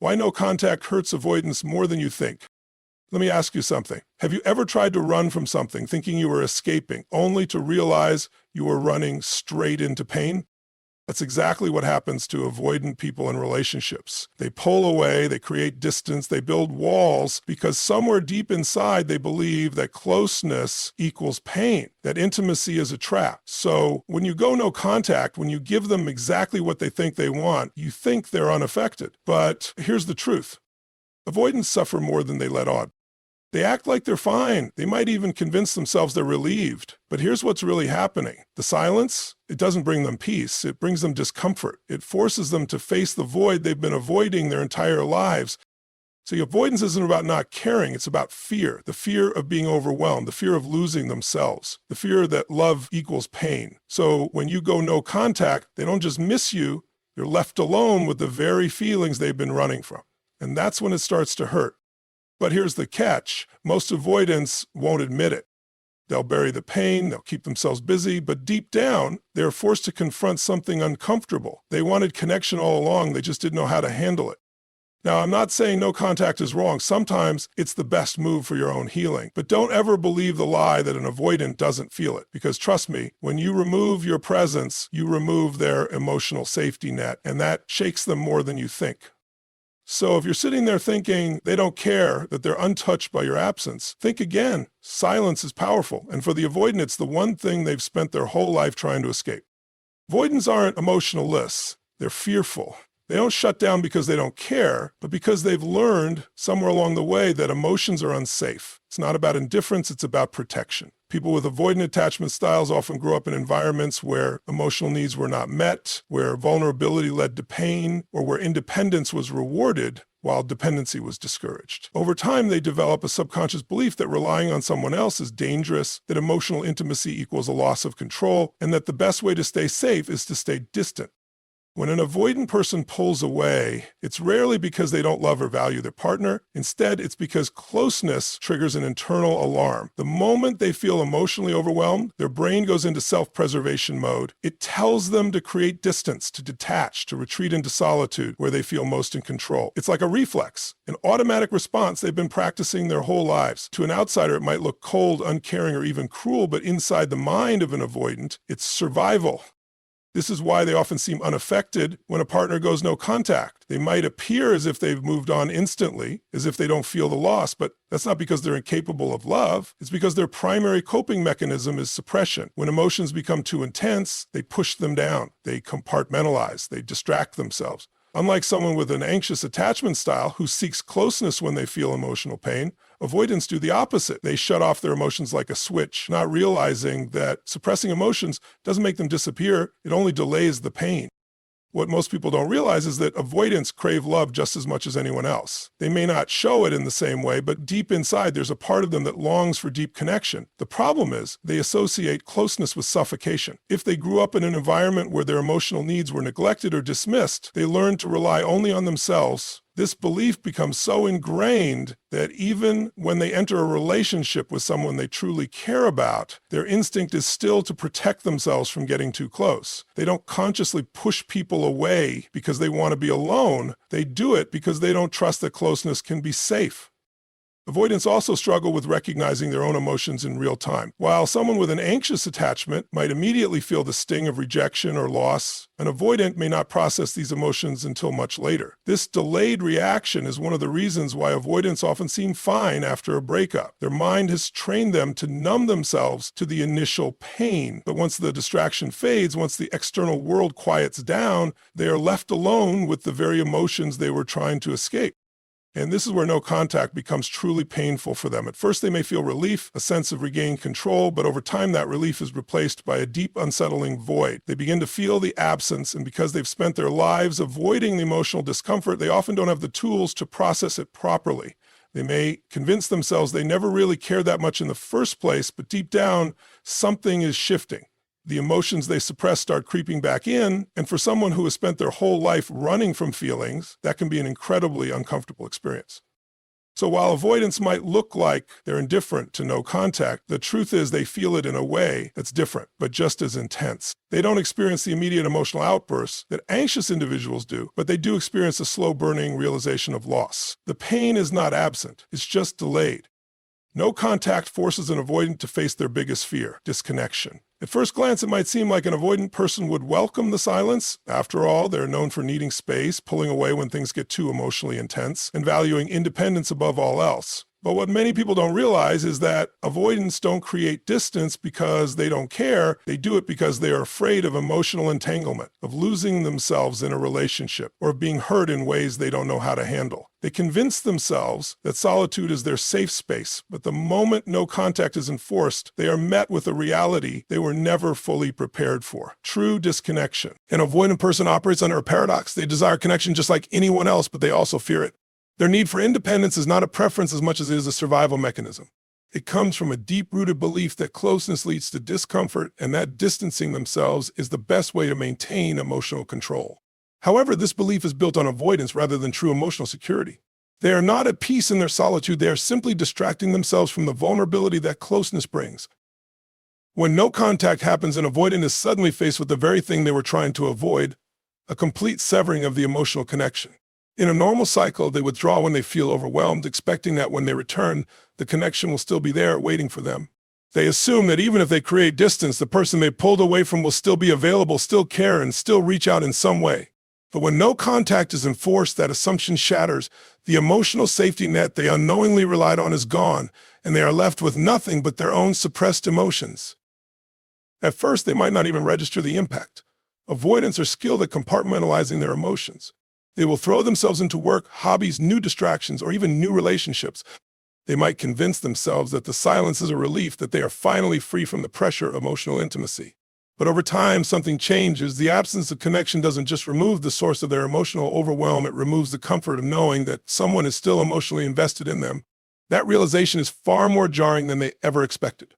Why no contact hurts avoidance more than you think. Let me ask you something. Have you ever tried to run from something thinking you were escaping, only to realize you were running straight into pain? That's exactly what happens to avoidant people in relationships. They pull away, they create distance, they build walls because somewhere deep inside they believe that closeness equals pain, that intimacy is a trap. So when you go no contact, when you give them exactly what they think they want, you think they're unaffected. But here's the truth. Avoidants suffer more than they let on. They act like they're fine. They might even convince themselves they're relieved. But here's what's really happening. The silence, it doesn't bring them peace. It brings them discomfort. It forces them to face the void they've been avoiding their entire lives. See, avoidance isn't about not caring. It's about fear, the fear of being overwhelmed, the fear of losing themselves, the fear that love equals pain. So when you go no contact, they don't just miss you. You're left alone with the very feelings they've been running from. And that's when it starts to hurt. But here's the catch. Most avoidants won't admit it. They'll bury the pain, they'll keep themselves busy, but deep down, they're forced to confront something uncomfortable. They wanted connection all along, they just didn't know how to handle it. Now, I'm not saying no contact is wrong. Sometimes it's the best move for your own healing. But don't ever believe the lie that an avoidant doesn't feel it. Because trust me, when you remove your presence, you remove their emotional safety net, and that shakes them more than you think. So if you're sitting there thinking they don't care, that they're untouched by your absence, think again. Silence is powerful, and for the avoidant, it's the one thing they've spent their whole life trying to escape. Avoidants aren't emotionalists. They're fearful. They don't shut down because they don't care, but because they've learned somewhere along the way that emotions are unsafe. It's not about indifference, it's about protection. People with avoidant attachment styles often grow up in environments where emotional needs were not met, where vulnerability led to pain, or where independence was rewarded while dependency was discouraged. Over time, they develop a subconscious belief that relying on someone else is dangerous, that emotional intimacy equals a loss of control, and that the best way to stay safe is to stay distant. When an avoidant person pulls away, it's rarely because they don't love or value their partner. Instead, it's because closeness triggers an internal alarm. The moment they feel emotionally overwhelmed, their brain goes into self-preservation mode. It tells them to create distance, to detach, to retreat into solitude where they feel most in control. It's like a reflex, an automatic response they've been practicing their whole lives. To an outsider, it might look cold, uncaring, or even cruel, but inside the mind of an avoidant, it's survival. This is why they often seem unaffected when a partner goes no contact. They might appear as if they've moved on instantly, as if they don't feel the loss, but that's not because they're incapable of love. It's because their primary coping mechanism is suppression. When emotions become too intense, they push them down, they compartmentalize, they distract themselves. Unlike someone with an anxious attachment style who seeks closeness when they feel emotional pain, avoidants do the opposite. They shut off their emotions like a switch, not realizing that suppressing emotions doesn't make them disappear, it only delays the pain. What most people don't realize is that avoidants crave love just as much as anyone else. They may not show it in the same way, but deep inside there's a part of them that longs for deep connection. The problem is they associate closeness with suffocation. If they grew up in an environment where their emotional needs were neglected or dismissed, they learn to rely only on themselves. This belief becomes so ingrained that even when they enter a relationship with someone they truly care about, their instinct is still to protect themselves from getting too close. They don't consciously push people away because they want to be alone. They do it because they don't trust that closeness can be safe. Avoidants also struggle with recognizing their own emotions in real time. While someone with an anxious attachment might immediately feel the sting of rejection or loss, an avoidant may not process these emotions until much later. This delayed reaction is one of the reasons why avoidants often seem fine after a breakup. Their mind has trained them to numb themselves to the initial pain. But once the distraction fades, once the external world quiets down, they are left alone with the very emotions they were trying to escape. And this is where no contact becomes truly painful for them. At first, they may feel relief, a sense of regained control, but over time, that relief is replaced by a deep, unsettling void. They begin to feel the absence, and because they've spent their lives avoiding the emotional discomfort, they often don't have the tools to process it properly. They may convince themselves they never really cared that much in the first place, but deep down, something is shifting. The emotions they suppress start creeping back in, and for someone who has spent their whole life running from feelings, that can be an incredibly uncomfortable experience. So while avoidance might look like they're indifferent to no contact, the truth is they feel it in a way that's different, but just as intense. They don't experience the immediate emotional outbursts that anxious individuals do, but they do experience a slow burning realization of loss. The pain is not absent, it's just delayed. No contact forces an avoidant to face their biggest fear, disconnection. At first glance, it might seem like an avoidant person would welcome the silence. After all, they're known for needing space, pulling away when things get too emotionally intense, and valuing independence above all else. But what many people don't realize is that avoidants don't create distance because they don't care. They do it because they are afraid of emotional entanglement, of losing themselves in a relationship, or of being hurt in ways they don't know how to handle. They convince themselves that solitude is their safe space, but the moment no contact is enforced, they are met with a reality they were never fully prepared for: true disconnection. An avoidant person operates under a paradox. They desire connection just like anyone else, but they also fear it. Their need for independence is not a preference as much as it is a survival mechanism. It comes from a deep-rooted belief that closeness leads to discomfort and that distancing themselves is the best way to maintain emotional control. However, this belief is built on avoidance rather than true emotional security. They are not at peace in their solitude. They are simply distracting themselves from the vulnerability that closeness brings. When no contact happens, an avoidant is suddenly faced with the very thing they were trying to avoid: a complete severing of the emotional connection. In a normal cycle, they withdraw when they feel overwhelmed, expecting that when they return, the connection will still be there waiting for them. They assume that even if they create distance, the person they pulled away from will still be available, still care, and still reach out in some way. But when no contact is enforced, that assumption shatters. The emotional safety net they unknowingly relied on is gone, and they are left with nothing but their own suppressed emotions. At first, they might not even register the impact. Avoidants are skilled at compartmentalizing their emotions. They will throw themselves into work, hobbies, new distractions, or even new relationships. They might convince themselves that the silence is a relief, that they are finally free from the pressure of emotional intimacy. But over time, something changes. The absence of connection doesn't just remove the source of their emotional overwhelm, it removes the comfort of knowing that someone is still emotionally invested in them. That realization is far more jarring than they ever expected.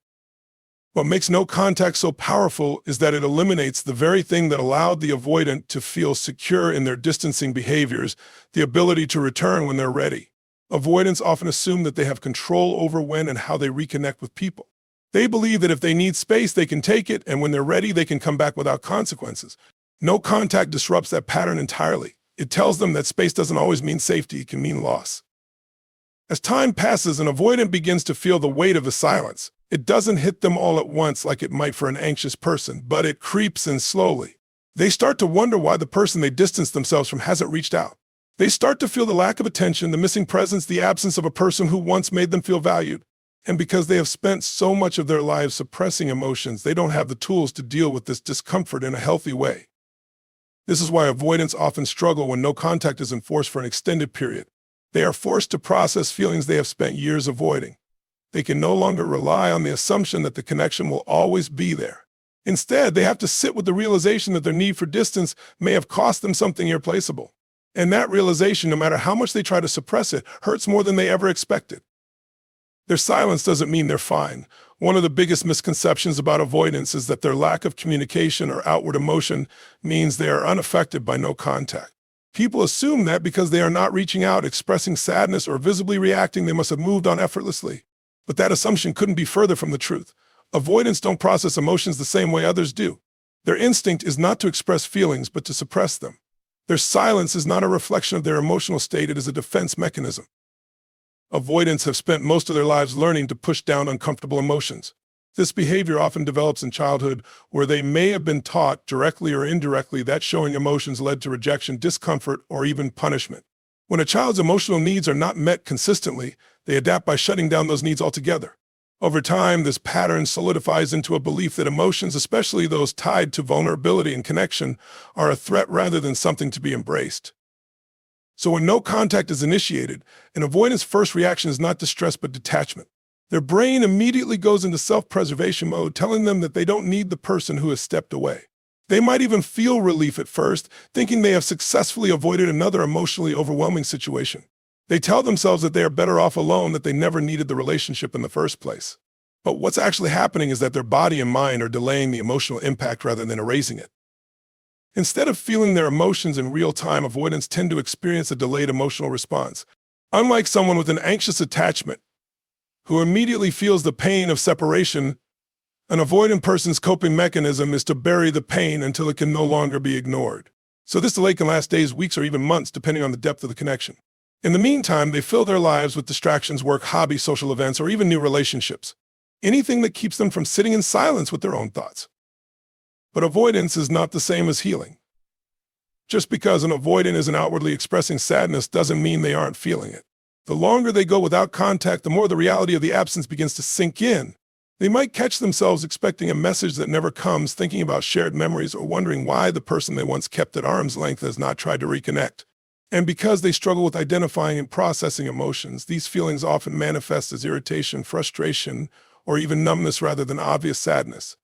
What makes no contact so powerful is that it eliminates the very thing that allowed the avoidant to feel secure in their distancing behaviors, the ability to return when they're ready. Avoidants often assume that they have control over when and how they reconnect with people. They believe that if they need space, they can take it, and when they're ready, they can come back without consequences. No contact disrupts that pattern entirely. It tells them that space doesn't always mean safety, it can mean loss. As time passes, an avoidant begins to feel the weight of the silence. It doesn't hit them all at once like it might for an anxious person, but it creeps in slowly. They start to wonder why the person they distanced themselves from hasn't reached out. They start to feel the lack of attention, the missing presence, the absence of a person who once made them feel valued. And because they have spent so much of their lives suppressing emotions, they don't have the tools to deal with this discomfort in a healthy way. This is why avoidants often struggle when no contact is enforced for an extended period. They are forced to process feelings they have spent years avoiding. They can no longer rely on the assumption that the connection will always be there. Instead, they have to sit with the realization that their need for distance may have cost them something irreplaceable. And that realization, no matter how much they try to suppress it, hurts more than they ever expected. Their silence doesn't mean they're fine. One of the biggest misconceptions about avoidance is that their lack of communication or outward emotion means they are unaffected by no contact. People assume that because they are not reaching out, expressing sadness, or visibly reacting, they must have moved on effortlessly. But that assumption couldn't be further from the truth. Avoidants don't process emotions the same way others do. Their instinct is not to express feelings, but to suppress them. Their silence is not a reflection of their emotional state, it is a defense mechanism. Avoidants have spent most of their lives learning to push down uncomfortable emotions. This behavior often develops in childhood, where they may have been taught, directly or indirectly, that showing emotions led to rejection, discomfort, or even punishment. When a child's emotional needs are not met consistently, they adapt by shutting down those needs altogether. Over time, this pattern solidifies into a belief that emotions, especially those tied to vulnerability and connection, are a threat rather than something to be embraced. So when no contact is initiated, an avoidant's first reaction is not distress but detachment. Their brain immediately goes into self-preservation mode, telling them that they don't need the person who has stepped away. They might even feel relief at first, thinking they have successfully avoided another emotionally overwhelming situation. They tell themselves that they are better off alone, that they never needed the relationship in the first place. But what's actually happening is that their body and mind are delaying the emotional impact rather than erasing it. Instead of feeling their emotions in real time, avoidants tend to experience a delayed emotional response. Unlike someone with an anxious attachment, who immediately feels the pain of separation, an avoidant person's coping mechanism is to bury the pain until it can no longer be ignored. So this delay can last days, weeks, or even months, depending on the depth of the connection. In the meantime, they fill their lives with distractions, work, hobbies, social events, or even new relationships. Anything that keeps them from sitting in silence with their own thoughts. But avoidance is not the same as healing. Just because an avoidant isn't outwardly expressing sadness doesn't mean they aren't feeling it. The longer they go without contact, the more the reality of the absence begins to sink in. They might catch themselves expecting a message that never comes, thinking about shared memories, or wondering why the person they once kept at arm's length has not tried to reconnect. And because they struggle with identifying and processing emotions, these feelings often manifest as irritation, frustration, or even numbness rather than obvious sadness.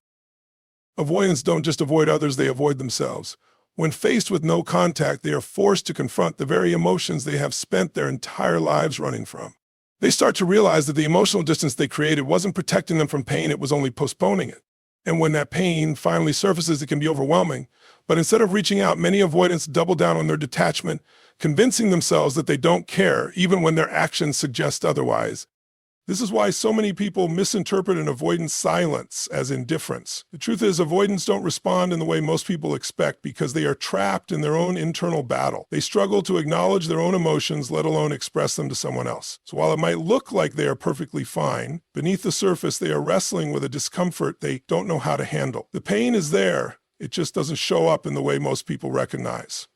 Avoidants don't just avoid others, they avoid themselves. When faced with no contact, they are forced to confront the very emotions they have spent their entire lives running from. They start to realize that the emotional distance they created wasn't protecting them from pain, it was only postponing it. And when that pain finally surfaces, it can be overwhelming. But instead of reaching out, many avoidants double down on their detachment, convincing themselves that they don't care, even when their actions suggest otherwise. This is why so many people misinterpret an avoidant silence as indifference. The truth is, avoidants don't respond in the way most people expect because they are trapped in their own internal battle. They struggle to acknowledge their own emotions, let alone express them to someone else. So while it might look like they are perfectly fine, beneath the surface they are wrestling with a discomfort they don't know how to handle. The pain is there, it just doesn't show up in the way most people recognize.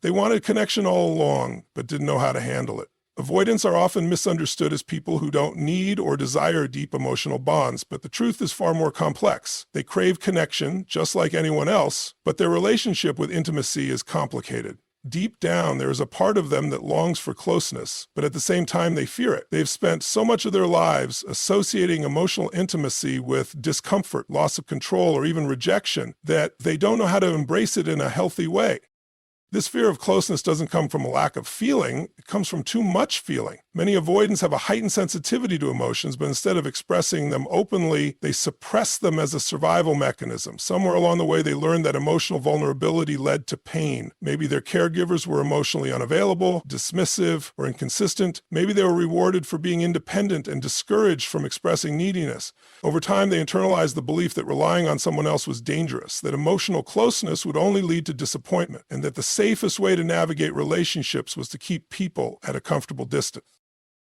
They wanted connection all along, but didn't know how to handle it. Avoidants are often misunderstood as people who don't need or desire deep emotional bonds, but the truth is far more complex. They crave connection, just like anyone else, but their relationship with intimacy is complicated. Deep down, there is a part of them that longs for closeness, but at the same time, they fear it. They've spent so much of their lives associating emotional intimacy with discomfort, loss of control, or even rejection that they don't know how to embrace it in a healthy way. This fear of closeness doesn't come from a lack of feeling, it comes from too much feeling. Many avoidants have a heightened sensitivity to emotions, but instead of expressing them openly, they suppress them as a survival mechanism. Somewhere along the way, they learned that emotional vulnerability led to pain. Maybe their caregivers were emotionally unavailable, dismissive, or inconsistent. Maybe they were rewarded for being independent and discouraged from expressing neediness. Over time, they internalized the belief that relying on someone else was dangerous, that emotional closeness would only lead to disappointment, and that the safest way to navigate relationships was to keep people at a comfortable distance.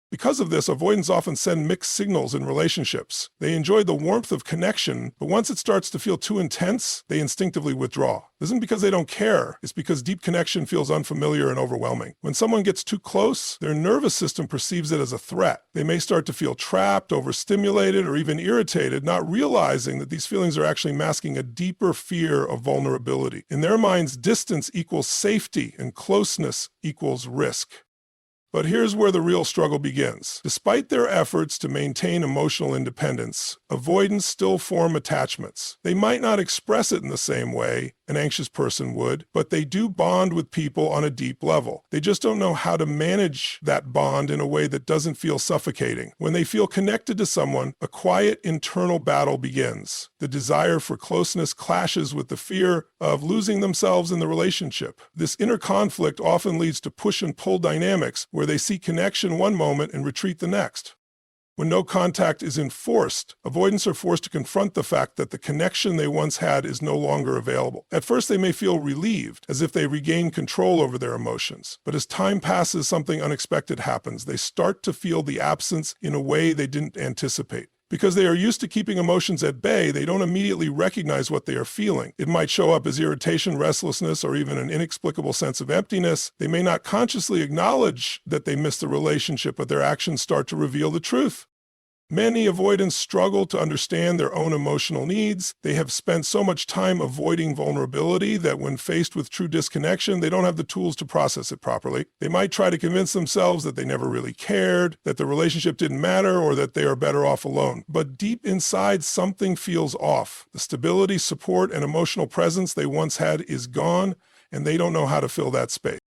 Because of this, avoidants often send mixed signals in relationships. They enjoy the warmth of connection, but once it starts to feel too intense, they instinctively withdraw. This isn't because they don't care, it's because deep connection feels unfamiliar and overwhelming. When someone gets too close, their nervous system perceives it as a threat. They may start to feel trapped, overstimulated, or even irritated, not realizing that these feelings are actually masking a deeper fear of vulnerability. In their minds, distance equals safety and closeness equals risk. But here's where the real struggle begins. Despite their efforts to maintain emotional independence, avoidants still form attachments. They might not express it in the same way an anxious person would, but they do bond with people on a deep level. They just don't know how to manage that bond in a way that doesn't feel suffocating. When they feel connected to someone, a quiet internal battle begins. The desire for closeness clashes with the fear of losing themselves in the relationship. This inner conflict often leads to push and pull dynamics where they seek connection one moment and retreat the next. When no contact is enforced, avoidants are forced to confront the fact that the connection they once had is no longer available. At first, they may feel relieved, as if they regain control over their emotions. But as time passes, something unexpected happens. They start to feel the absence in a way they didn't anticipate. Because they are used to keeping emotions at bay, they don't immediately recognize what they are feeling. It might show up as irritation, restlessness, or even an inexplicable sense of emptiness. They may not consciously acknowledge that they miss the relationship, but their actions start to reveal the truth. Many avoidants struggle to understand their own emotional needs. They have spent so much time avoiding vulnerability that when faced with true disconnection, they don't have the tools to process it properly. They might try to convince themselves that they never really cared, that the relationship didn't matter, or that they are better off alone. But deep inside, something feels off. The stability, support, and emotional presence they once had is gone, and they don't know how to fill that space.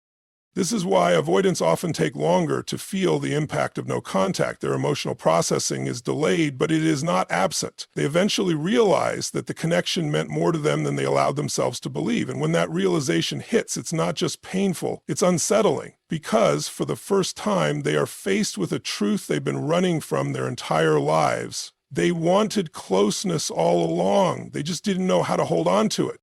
This is why avoidants often take longer to feel the impact of no contact. Their emotional processing is delayed, but it is not absent. They eventually realize that the connection meant more to them than they allowed themselves to believe. And when that realization hits, it's not just painful, it's unsettling. Because for the first time, they are faced with a truth they've been running from their entire lives. They wanted closeness all along. They just didn't know how to hold on to it.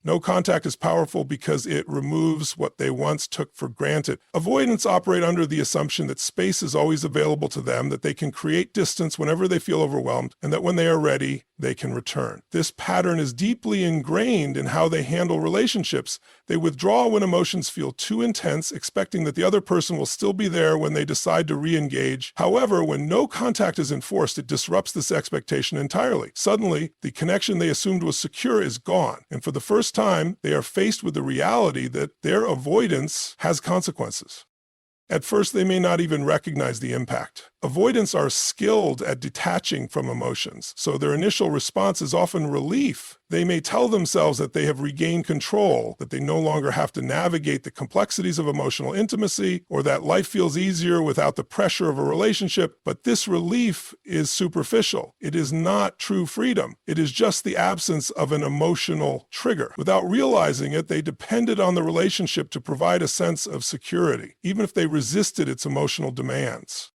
No contact is powerful because it removes what they once took for granted. Avoidants operate under the assumption that space is always available to them, that they can create distance whenever they feel overwhelmed, and that when they are ready, they can return. This pattern is deeply ingrained in how they handle relationships. They withdraw when emotions feel too intense, expecting that the other person will still be there when they decide to re-engage. However, when no contact is enforced, it disrupts this expectation entirely. Suddenly, the connection they assumed was secure is gone, and for the first time, they are faced with the reality that their avoidance has consequences. At first, they may not even recognize the impact. Avoidants are skilled at detaching from emotions, so their initial response is often relief. They may tell themselves that they have regained control, that they no longer have to navigate the complexities of emotional intimacy, or that life feels easier without the pressure of a relationship, but this relief is superficial. It is not true freedom. It is just the absence of an emotional trigger. Without realizing it, they depended on the relationship to provide a sense of security, even if they resisted its emotional demands.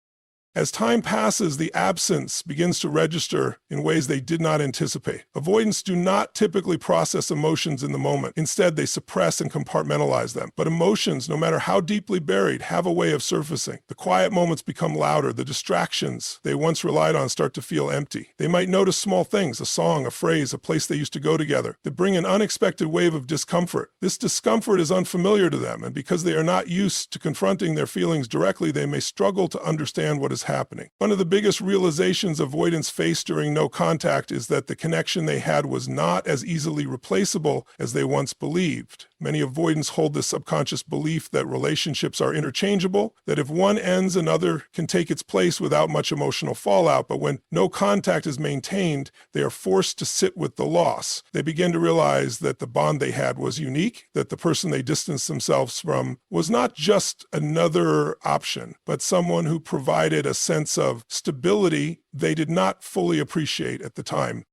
As time passes, the absence begins to register in ways they did not anticipate. Avoidants do not typically process emotions in the moment. Instead, they suppress and compartmentalize them. But emotions, no matter how deeply buried, have a way of surfacing. The quiet moments become louder. The distractions they once relied on start to feel empty. They might notice small things, a song, a phrase, a place they used to go together, that bring an unexpected wave of discomfort. This discomfort is unfamiliar to them, and because they are not used to confronting their feelings directly, they may struggle to understand what is happening. One of the biggest realizations avoidants face during no contact is that the connection they had was not as easily replaceable as they once believed. Many avoidants hold this subconscious belief that relationships are interchangeable, that if one ends, another can take its place without much emotional fallout. But when no contact is maintained, they are forced to sit with the loss. They begin to realize that the bond they had was unique, that the person they distanced themselves from was not just another option, but someone who provided a sense of stability they did not fully appreciate at the time.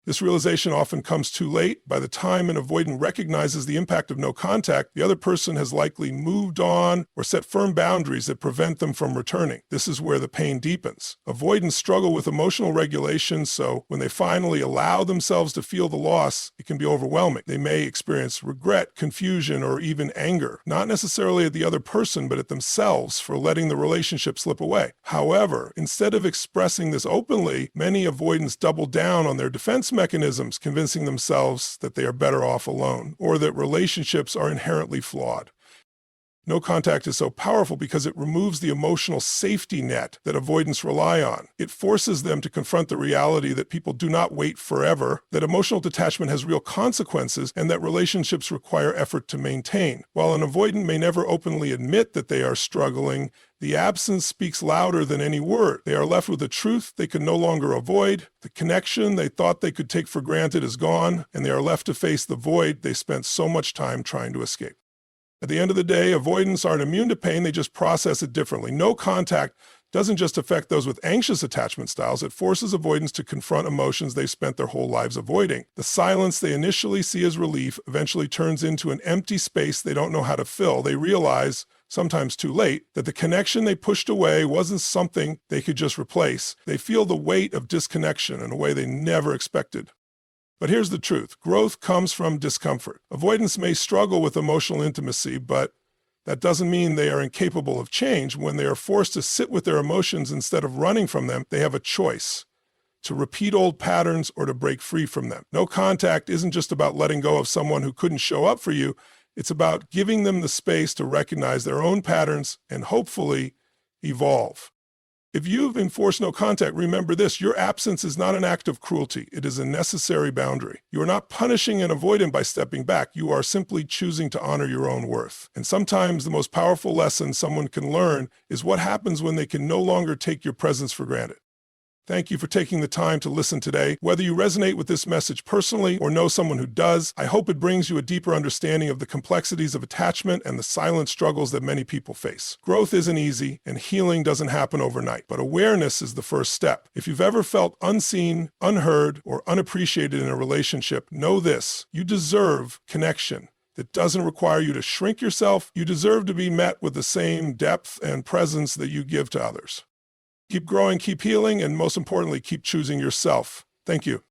This realization often comes too late. By the time an avoidant recognizes the impact of no contact, the other person has likely moved on or set firm boundaries that prevent them from returning. This is where the pain deepens. Avoidants struggle with emotional regulation, so when they finally allow themselves to feel the loss, it can be overwhelming. They may experience regret, confusion, or even anger, not necessarily at the other person, but at themselves for letting the relationship slip away. However, instead of expressing this openly, many avoidants double down on their defense mechanisms, convincing themselves that they are better off alone, or that relationships are inherently flawed. No contact is so powerful because it removes the emotional safety net that avoidants rely on. It forces them to confront the reality that people do not wait forever, that emotional detachment has real consequences, and that relationships require effort to maintain. While an avoidant may never openly admit that they are struggling, the absence speaks louder than any word. They are left with a truth they can no longer avoid. The connection they thought they could take for granted is gone, and they are left to face the void they spent so much time trying to escape. At the end of the day, avoidants aren't immune to pain, they just process it differently. No contact doesn't just affect those with anxious attachment styles, it forces avoidants to confront emotions they've spent their whole lives avoiding. The silence they initially see as relief eventually turns into an empty space they don't know how to fill. They realize, sometimes too late, that the connection they pushed away wasn't something they could just replace. They feel the weight of disconnection in a way they never expected. But here's the truth. Growth comes from discomfort. Avoidants may struggle with emotional intimacy, but that doesn't mean they are incapable of change. When they are forced to sit with their emotions instead of running from them, they have a choice: to repeat old patterns or to break free from them. No contact isn't just about letting go of someone who couldn't show up for you. It's about giving them the space to recognize their own patterns and hopefully evolve. If you've enforced no contact, remember this: your absence is not an act of cruelty. It is a necessary boundary. You are not punishing an avoidant by stepping back. You are simply choosing to honor your own worth. And sometimes the most powerful lesson someone can learn is what happens when they can no longer take your presence for granted. Thank you for taking the time to listen today. Whether you resonate with this message personally or know someone who does, I hope it brings you a deeper understanding of the complexities of attachment and the silent struggles that many people face. Growth isn't easy, and healing doesn't happen overnight, but awareness is the first step. If you've ever felt unseen, unheard, or unappreciated in a relationship, know this: you deserve connection. That doesn't require you to shrink yourself. You deserve to be met with the same depth and presence that you give to others. Keep growing, keep healing, and most importantly, keep choosing yourself. Thank you.